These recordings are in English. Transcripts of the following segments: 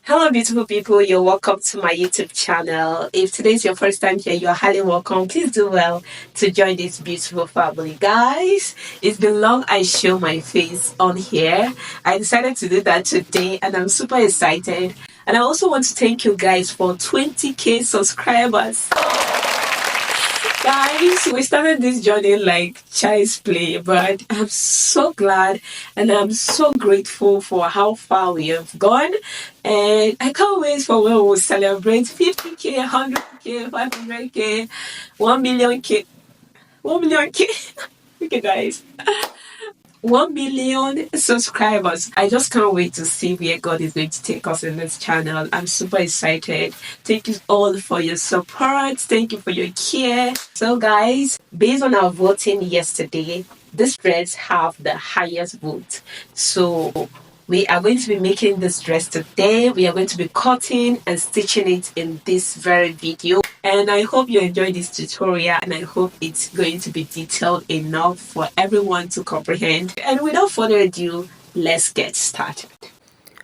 Hello, beautiful people. You're welcome to my YouTube channel. If today is your first time here, you're highly welcome. Please do well to join this beautiful family. Guys, it's been long I show my face on here. I decided to do that today and I'm super excited. And I also want to thank you guys for 20k subscribers. Guys, we started this journey like child's play, but I'm so glad and I'm so grateful for how far we have gone. And I can't wait for when we'll celebrate 50k, 100k, 500k, 1 million k, 1 million k. Okay, guys. 1 million subscribers. I just can't wait to see where God is going to take us in this channel. I'm super excited. Thank you all for your support. Thank you for your care. So, guys, based on our voting yesterday, this dress have the highest vote. So, we are going to be making this dress today. We are going to be cutting and stitching it in this very video. And I hope you enjoy this tutorial and I hope it's going to be detailed enough for everyone to comprehend. And without further ado, let's get started.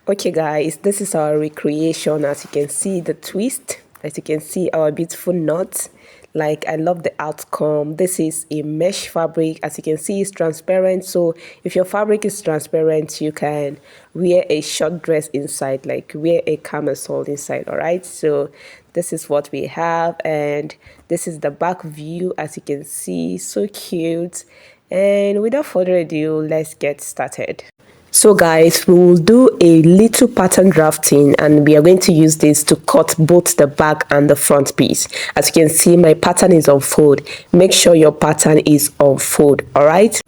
Okay guys, this is our recreation. As you can see the twist, as you can see our beautiful knot. Like, I love the outcome. This is a mesh fabric. As you can see, it's transparent. So if your fabric is transparent, you can wear a short dress inside, like wear a camisole inside. All right, so this is what we have, and this is the back view. As you can see, so cute. And without further ado, let's get started. So guys, we will do a little pattern drafting and we are going to use this to cut both the back and the front piece. As you can see, my pattern is on fold. Make sure your pattern is on fold. All right.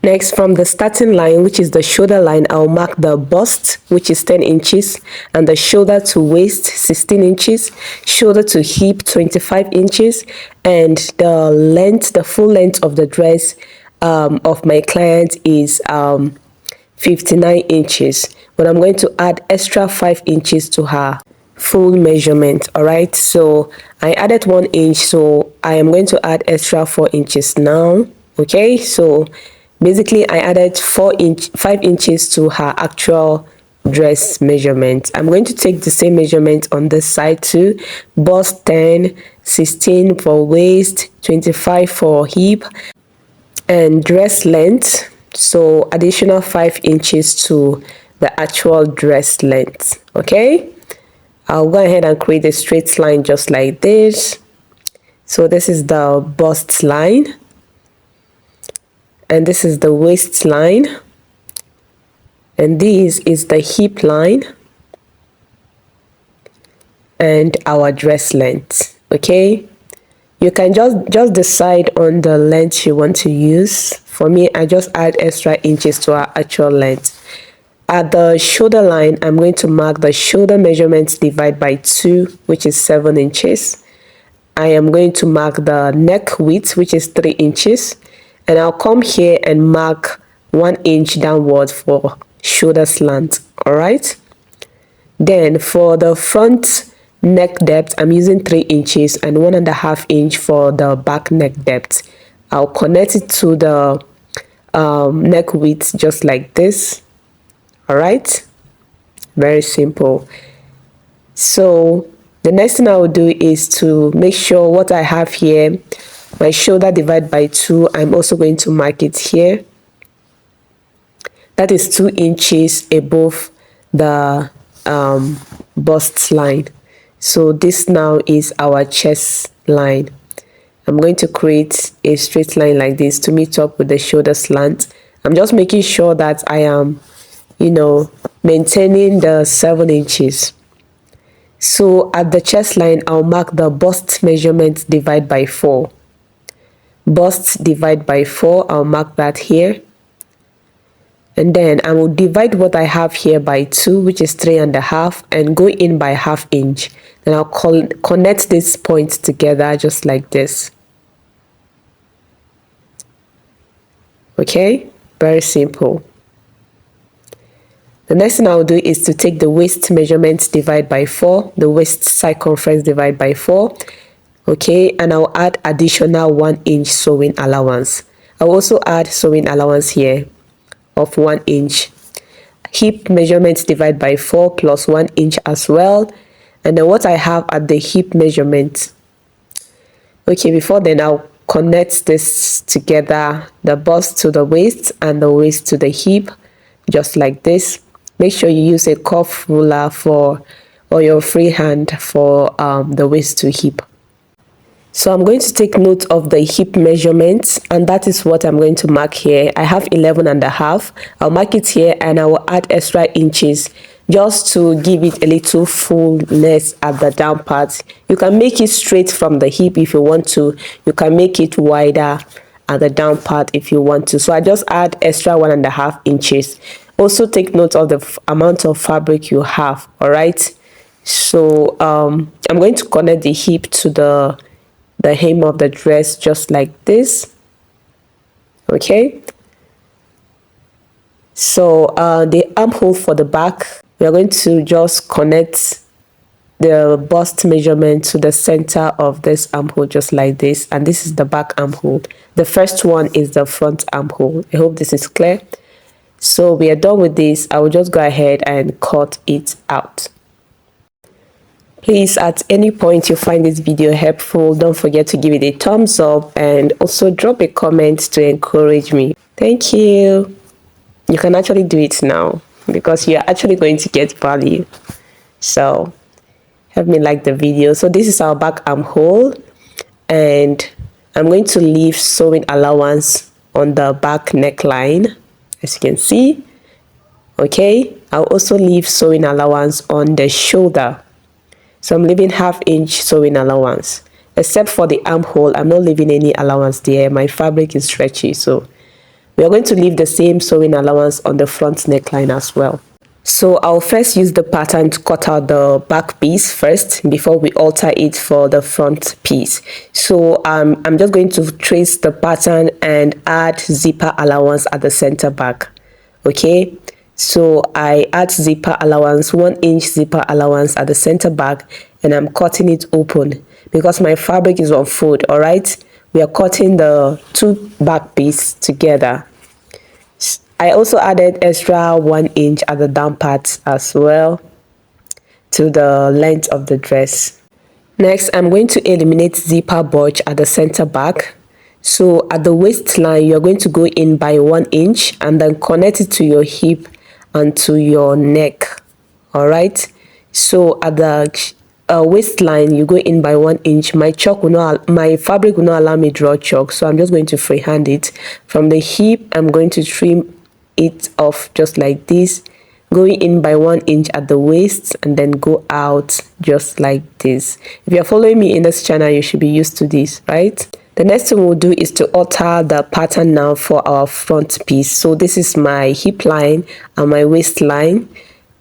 Next, from the starting line, which is the shoulder line, I'll mark the bust, which is 10 inches, and the shoulder to waist, 16 inches, shoulder to hip, 25 inches, and the length, the full length of the dress of my client is 59 inches, but I'm going to add extra 5 inches to her full measurement. All right, so I added 1 inch, so I am going to add extra 4 inches now. Okay, so basically I added 5 inches to her actual dress measurement. I'm going to take the same measurement on this side too. Bust 10, 16 for waist, 25 for hip, and dress length, so additional 5 inches to the actual dress length. Okay, I'll go ahead and create a straight line just like this. So this is the bust line and this is the waist line and this is the hip line and our dress length. Okay, you can just decide on the length you want to use. For me, I just add extra inches to our actual length. At the shoulder line, I'm going to mark the shoulder measurements divide by 2, which is 7 inches. I am going to mark the neck width, which is 3 inches. And I'll come here and mark 1 inch downward for shoulder slant. All right. Then for the front neck depth, I'm using 3 inches and 1.5 inch for the back neck depth. I'll connect it to the neck width just like this. All right, very simple. So the next thing I will do is to make sure what I have here, my shoulder divide by 2, I'm also going to mark it here. That is 2 inches above the bust line. So this now is our chest line. I'm going to create a straight line like this to meet up with the shoulder slant. I'm just making sure that I am, maintaining the 7 inches. So at the chest line, I'll mark the bust measurement divide by 4. Bust divide by 4, I'll mark that here. And then I will divide what I have here by 2, which is 3.5, and go in by 1/2 inch. Then I'll connect these points together just like this. Okay, very simple. The next thing I'll do is to take the waist measurement divide by 4, the waist circumference divide by 4. Okay, and I'll add additional 1 inch sewing allowance. I'll also add sewing allowance here of 1 inch. hip measurement divide by 4 plus 1 inch as well. And then what I have at the hip measurement. Okay, before then I'll connect this together, the bust to the waist and the waist to the hip, just like this. Make sure you use a cuff ruler or your free hand for the waist to hip. So I'm going to take note of the hip measurements, and that is what I'm going to mark here. I have 11.5. I'll mark it here and I will add extra inches just to give it a little fullness at the down part. You can make it straight from the hip if you want to. You can make it wider at the down part if you want to. So I just add extra 1.5 inches. Also take note of the amount of fabric you have. All right. So I'm going to connect the hip to the hem of the dress just like this. Okay. So the armhole for the back, we are going to just connect the bust measurement to the center of this armhole just like this, and this is the back armhole. The first one is the front armhole. I hope this is clear. So we are done with this. I will just go ahead and cut it out. Please, at any point you find this video helpful, don't forget to give it a thumbs up and also drop a comment to encourage me. Thank you. You can actually do it now because you're actually going to get value. So help me like the video. So this is our back armhole, and I'm going to leave sewing allowance on the back neckline, as you can see. Okay, I'll also leave sewing allowance on the shoulder. So I'm leaving 1/2 inch sewing allowance, except for the armhole. I'm not leaving any allowance there. My fabric is stretchy, so we are going to leave the same sewing allowance on the front neckline as well. So I'll first use the pattern to cut out the back piece first before we alter it for the front piece. So I'm just going to trace the pattern and add zipper allowance at the center back. Okay, so I add zipper allowance, 1 inch zipper allowance at the center back, and I'm cutting it open because my fabric is on fold. All right, we are cutting the two back pieces together. I also added extra 1 inch at the down part as well to the length of the dress. Next, I'm going to eliminate zipper bulge at the center back. So at the waistline, you're going to go in by 1 inch and then connect it to your hip and to your neck. All right. So at the waistline, you go in by 1 inch. My fabric will not allow me to draw chalk, so I'm just going to freehand it. From the hip, I'm going to trim it off just like this, going in by 1 inch at the waist and then go out just like this. If you're following me in this channel, you should be used to this, right? The next thing we'll do is to alter the pattern now for our front piece. So this is my hip line and my waistline.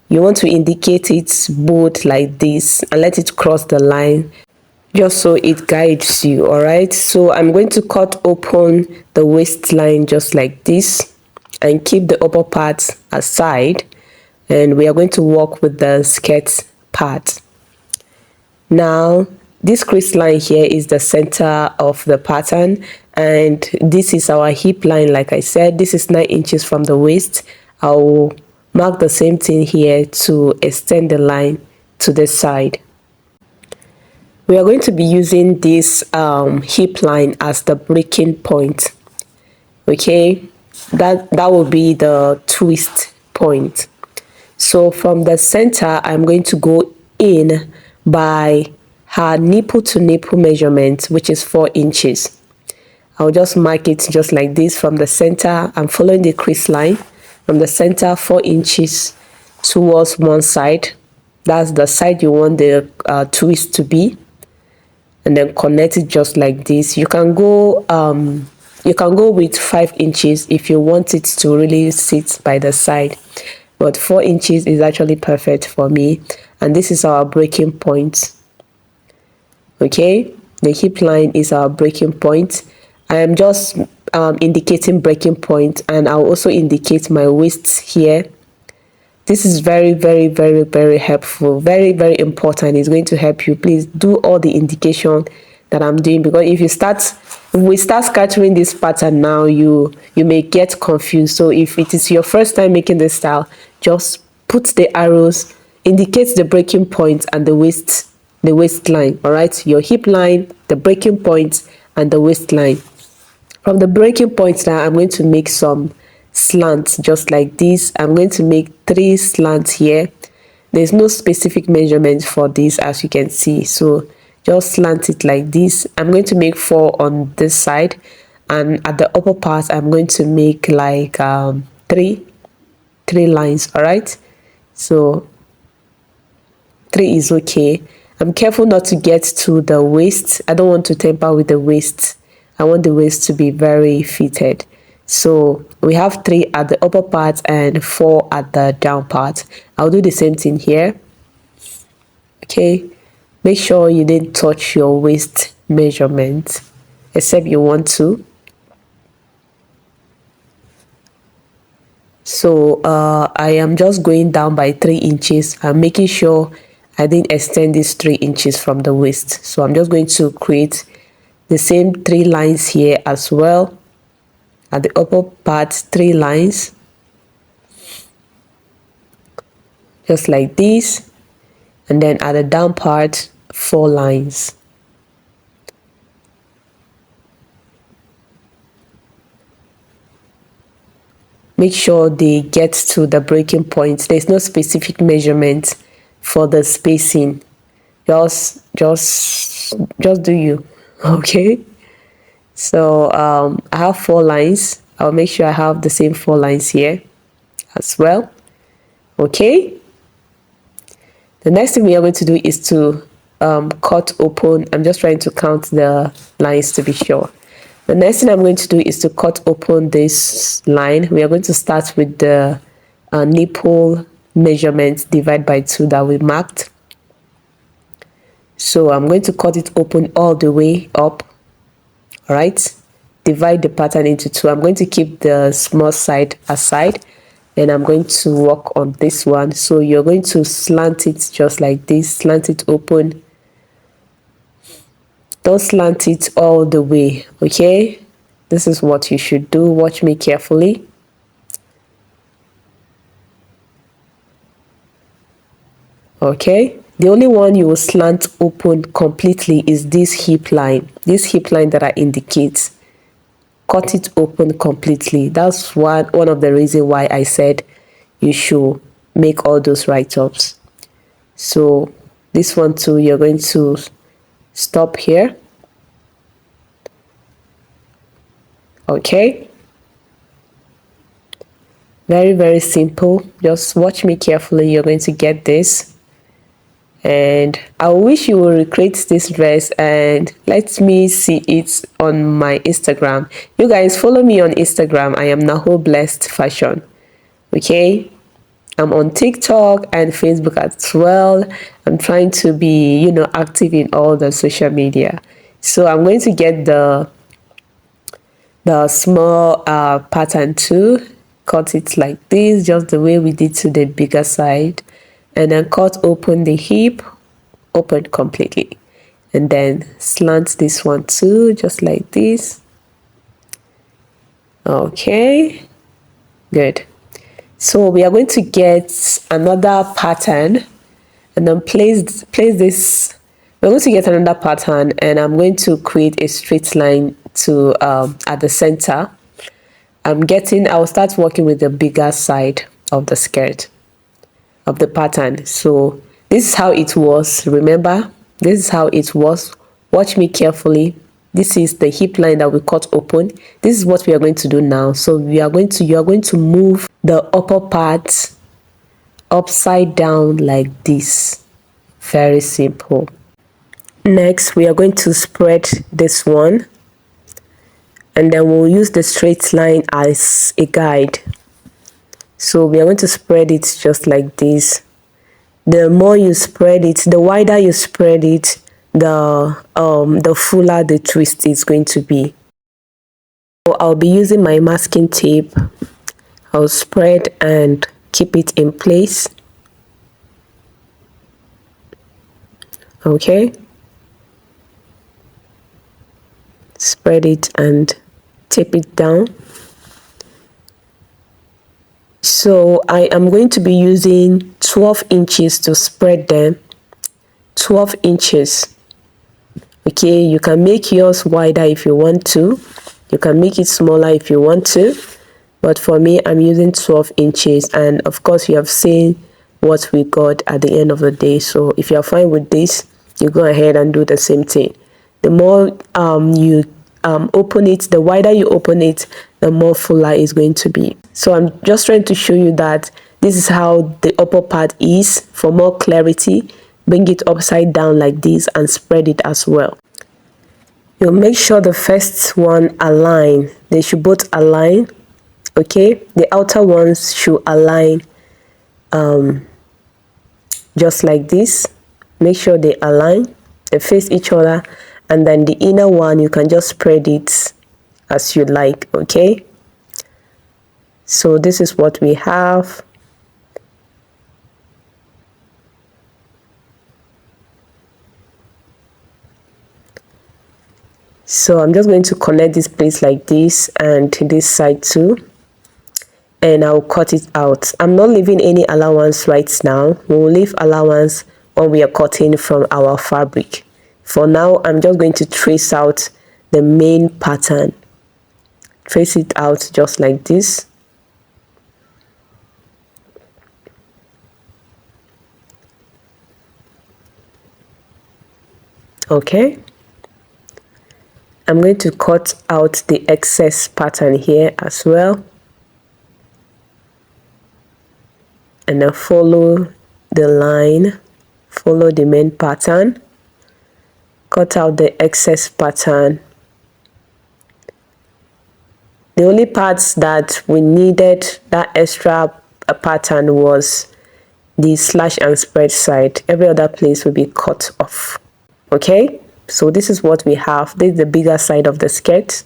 You want to indicate it both like this and let it cross the line just so it guides you. All right, so I'm going to cut open the waistline just like this and keep the upper part aside, and we are going to work with the skirt part. Now this crease line here is the center of the pattern, and this is our hip line. Like I said, this is 9 inches from the waist. I'll mark the same thing here to extend the line to the side. We are going to be using this hip line as the breaking point. Okay, that will be the twist point. So from the center, I'm going to go in by her nipple to nipple measurement, which is 4 inches. I'll just mark it just like this from the center. I'm following the crease line from the center, 4 inches towards one side. That's the side you want the twist to be, and then connect it just like this. You can go with 5 inches if you want it to really sit by the side, but 4 inches is actually perfect for me. And this is our breaking point. Okay, the hip line is our breaking point. I am just indicating breaking point, and I'll also indicate my waist here. This is very, very, very, very helpful, very, very important. It's going to help you. Please do all the indication that I'm doing, because if we start scattering this pattern now, you may get confused. So if it is your first time making this style, just put the arrows, indicate the breaking point and the waistline. All right, your hip line, the breaking point, and the waistline. From the breaking point now, I'm going to make some slants just like this. I'm going to make 3 slants here. There's no specific measurement for this, as you can see, so just slant it like this. I'm going to make 4 on this side, and at the upper part I'm going to make like three lines. All right, so 3 is okay. I'm careful not to get to the waist. I don't want to tamper with the waist. I want the waist to be very fitted. So we have 3 at the upper part and 4 at the down part. I'll do the same thing here. Okay, make sure you didn't touch your waist measurement except you want to. So I am just going down by 3 inches. I'm making sure I didn't extend this 3 inches from the waist. So I'm just going to create the same 3 lines here as well. At the upper part, 3 lines, just like this, and then at the down part, 4 lines. Make sure they get to the breaking point. There's no specific measurement for the spacing. Just do you. Okay, so I have 4 lines. I'll make sure I have the same 4 lines here as well. Okay, the next thing we are going to do is to cut open. I'm just trying to count the lines to be sure. The next thing I'm going to do is to cut open this line. We are going to start with the nipple measurement divide by 2 that we marked. So I'm going to cut it open all the way up. All right, divide the pattern into 2. I'm going to keep the small side aside, and I'm going to work on this one. So you're going to slant it just like this, slant it open. Don't slant it all the way. Okay, this is what you should do. Watch me carefully. Okay, the only one you will slant open completely is this hip line that I indicate. Cut it open completely. That's one of the reasons why I said you should make all those write-ups. So this one too, you're going to stop here. Okay, very simple. Just watch me carefully. You're going to get this. And I wish you will recreate this dress and let me see it on my Instagram. You guys follow me on Instagram. I am Naho Blessed Fashion. Okay, I'm on TikTok and Facebook as well. I'm trying to be active in all the social media. So I'm going to get the small pattern too. Cut it like this, just the way we did to the bigger side, and then cut open the hip, open completely, and then slant this one too, just like this. Okay, good. So we are going to get another pattern, and then place this. We're going to get another pattern, and I'm going to create a straight line to at the center. I'll start working with the bigger side of the skirt of the pattern. So this is how it was. Remember, this is how it was. Watch me carefully. This is the hip line that we cut open. This is what we are going to do now. So you are going to move the upper part upside down like this. Very simple. Next, we are going to spread this one, and then we'll use the straight line as a guide. So we are going to spread it just like this. The more you spread it, the wider you spread it, the fuller the twist is going to be. So I'll be using my masking tape. I'll spread and keep it in place. Okay. spread it and tape it down. So I am going to be using 12 inches to spread them. 12 inches. Okay, you can make yours wider if you want to. You can make it smaller if you want to. But for me, I'm using 12 inches. And of course, you have seen what we got at the end of the day. So if you're fine with this, you go ahead and do the same thing. The more you open it, the wider you open it, the more fuller it's going to be. So I'm just trying to show you that this is how the upper part is. For more clarity, bring it upside down like this and spread it as well. You'll make sure the first one align. They should both align. Okay, the outer ones should align just like this. Make sure they align, they face each other, and then the inner one you can just spread it as you like. Okay, so this is what we have. So I'm just going to connect this place like this and this side too, and I'll cut it out. I'm not leaving any allowance right now. We'll leave allowance when we are cutting from our fabric. For now, I'm just going to trace out the main pattern. Trace it out just like this. Okay. I'm going to cut out the excess pattern here as well. And then follow the line, follow the main pattern, cut out the excess pattern. The only parts that we needed that extra pattern was the slash and spread side. Every other place will be cut off. Okay, so this is what we have. This is the bigger side of the skirt.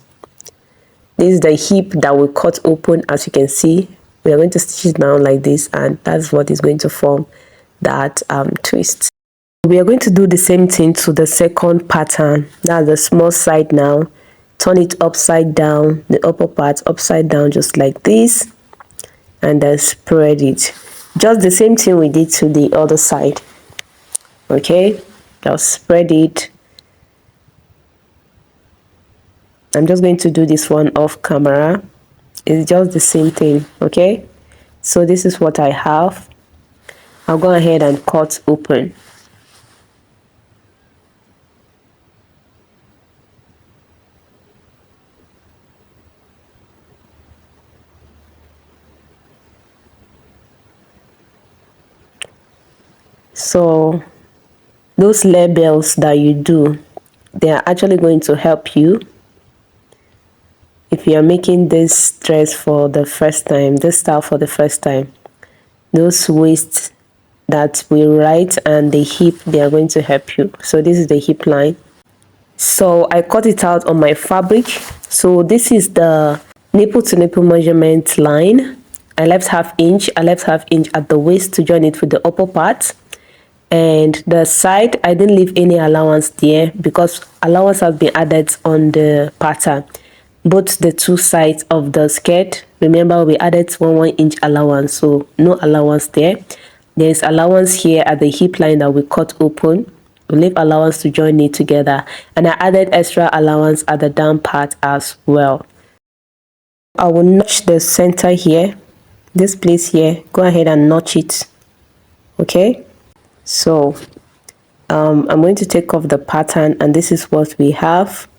This is the hip that we cut open. As you can see, we are going to stitch it down like this, and that's what is going to form that twist. We are going to do the same thing to the second pattern. That's the small side now. Turn it upside down, the upper part upside down just like this, and then spread it. Just the same thing we did to the other side. Okay, just spread it. I'm just going to do this one off camera. It's just the same thing. Okay, so this is what I have. I'll go ahead and cut open. So those labels that you do, they are actually going to help you if you are making this dress for the first time, this style for the first time. Those waists that we write and the hip, they are going to help you. So this is the hip line. So I cut it out on my fabric. So this is the nipple to nipple measurement line. I left half inch at the waist to join it with the upper part. And the side, I didn't leave any allowance there because allowance has been added on the pattern. Both the two sides of the skirt, remember we added 1 inch allowance, so no allowance there. There's allowance here at the hip line that we cut open. We leave allowance to join it together, and I added extra allowance at the down part as well. I will notch the center here, this place here. Go ahead and notch it. Okay, so I'm going to take off the pattern, and this is what we have.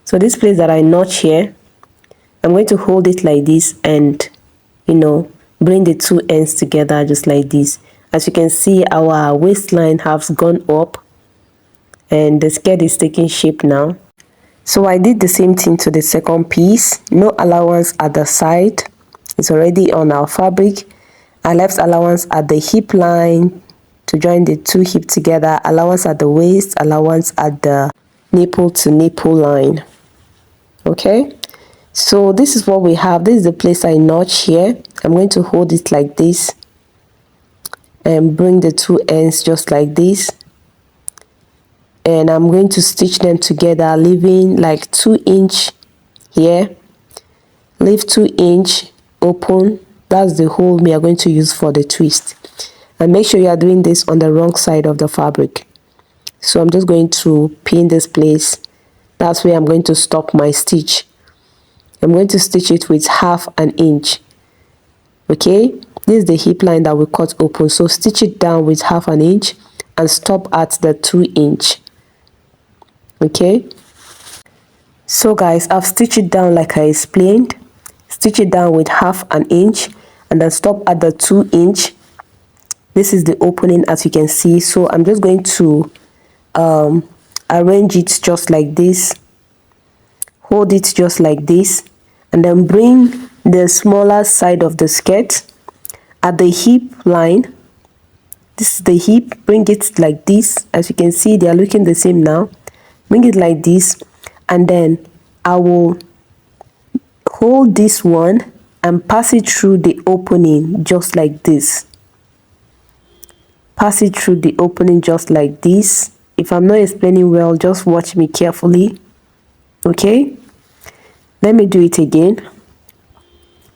So this place that I notch here, I'm going to hold it like this and, bring the two ends together just like this. As you can see, our waistline has gone up and the skirt is taking shape now. So I did the same thing to the second piece. No allowance at the side. It's already on our fabric. I left allowance at the hip line to join the two hip together. Allowance at the waist, allowance at the nipple to nipple line. Okay, so this is what we have. This is the place I notch here. I'm going to hold it like this and bring the two ends just like this. and I'm going to stitch them together, leaving like 2" here. Leave 2" open. That's the hole we are going to use for the twist. And make sure you are doing this on the wrong side of the fabric. So I'm just going to pin this place. That's where I'm going to stop my stitch. I'm going to stitch it with 1/2 inch. Okay, this is the hip line that we cut open, so stitch it down with 1/2 inch and stop at the 2". Okay, so guys, I've stitched it down like I explained. Stitch it down with 1/2 inch and then stop at the 2". This is the opening, as you can see. So I'm just going to arrange it just like this, hold it just like this, and then bring the smaller side of the skirt at the hip line. This is the hip. Bring it like this. As you can see, they are looking the same now. Bring it like this, and then I will hold this one and pass it through the opening just like this. Pass it through the opening just like this. If I'm not explaining well, just watch me carefully. Okay, let me do it again.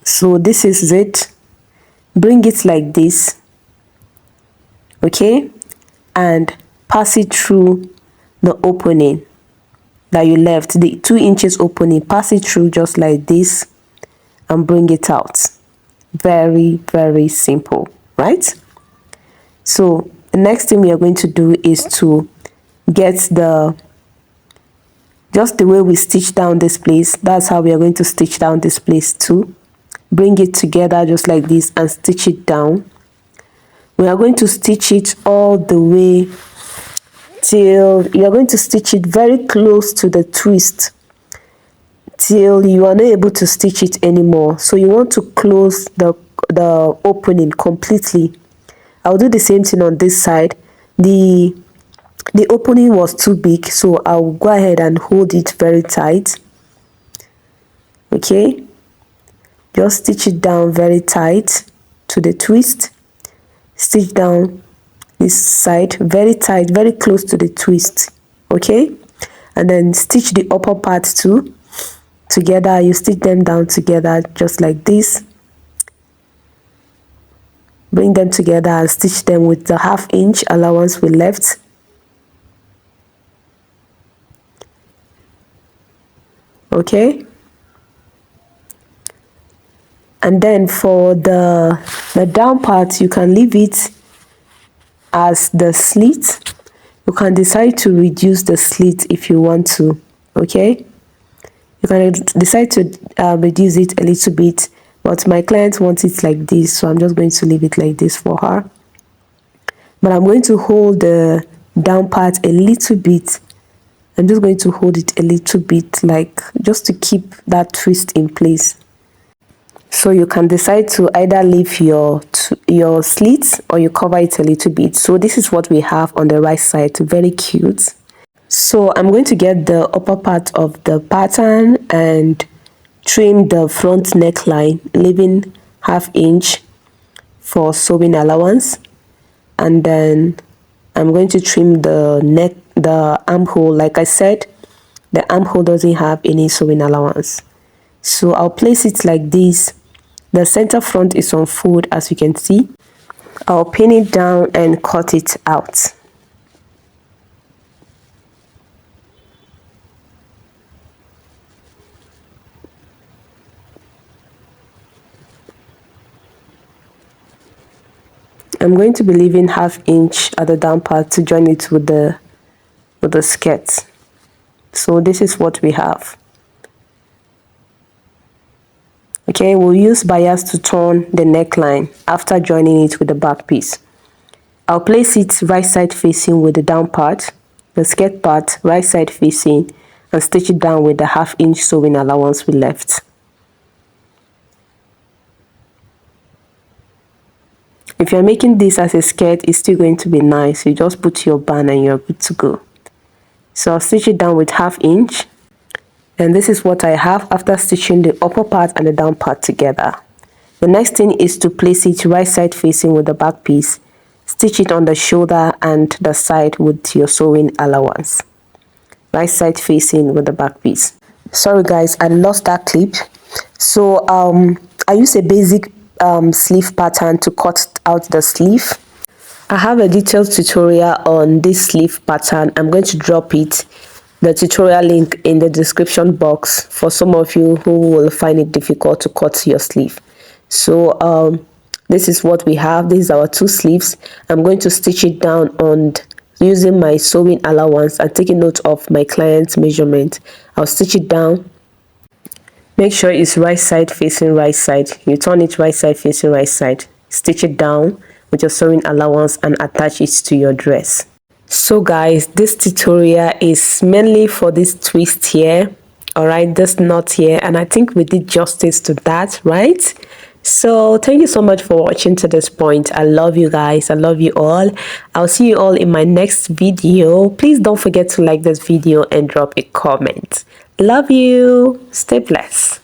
So this is it. Bring it like this. Okay, and pass it through the opening that you left, the 2" opening. Pass it through just like this and bring it out. Very, very simple, right? So the next thing we are going to do is to get just the way we stitch down this place. That's how we are going to stitch down this place too. Bring it together just like this and stitch it down. We are going to stitch it all the way till you are going to stitch it very close to the twist, till you are not able to stitch it anymore. So you want to close the opening completely. I'll do the same thing on this side. The opening was too big, so I'll go ahead and hold it very tight. Okay, just stitch it down very tight to the twist. Stitch down this side very tight, very close to the twist. Okay, and then stitch the upper part too together. You stitch them down together just like this. Bring them together and stitch them with the 1/2 inch allowance we left. Okay, and then for the down part, you can leave it as the slit. You can decide to reduce the slit if you want to. Okay, you can decide to reduce it a little bit, but my client wants it like this, so I'm just going to leave it like this for her. But I'm going to hold the down part a little bit. I'm just going to hold it a little bit, like just to keep that twist in place. So you can decide to either leave your slits or you cover it a little bit. So this is what we have on the right side. Very cute. So I'm going to get the upper part of the pattern and trim the front neckline, leaving 1/2 inch for sewing allowance, and then I'm going to trim the armhole. Like I said, the armhole doesn't have any sewing allowance, so I'll place it like this. The center front is on fold, as you can see. I'll pin it down and cut it out. I'm going to be leaving 1/2 inch at the down part to join it with the skirt. So this is what we have. Okay, we'll use bias to turn the neckline after joining it with the back piece. I'll place it right side facing with the down part, the skirt part right side facing, and stitch it down with the 1/2 inch sewing allowance we left. If you're making this as a skirt, it's still going to be nice. You just put your band and you're good to go. So I'll stitch it down with 1/2 inch. And this is what I have after stitching the upper part and the down part together. The next thing is to place it right side facing with the back piece. stitch it on the shoulder and the side with your sewing allowance, right side facing with the back piece. Sorry guys, I lost that clip. So I use a basic sleeve pattern to cut out the sleeve. I have a detailed tutorial on this sleeve pattern. I'm going to drop it, the tutorial link, in the description box for some of you who will find it difficult to cut your sleeve. So this is what we have. This is our two sleeves. I'm going to stitch it down on using my sewing allowance and taking note of my client's measurement. I'll stitch it down. Make sure it's right side facing right side. You turn it right side facing right side. Stitch it down with your sewing allowance and attach it to your dress. So guys, this tutorial is mainly for this twist here, all right, this knot here, and I think we did justice to that, right? So thank you so much for watching to this point. I love you guys. I love you all. I'll see you all in my next video. Please don't forget to like this video and drop a comment. Love you. Stay blessed.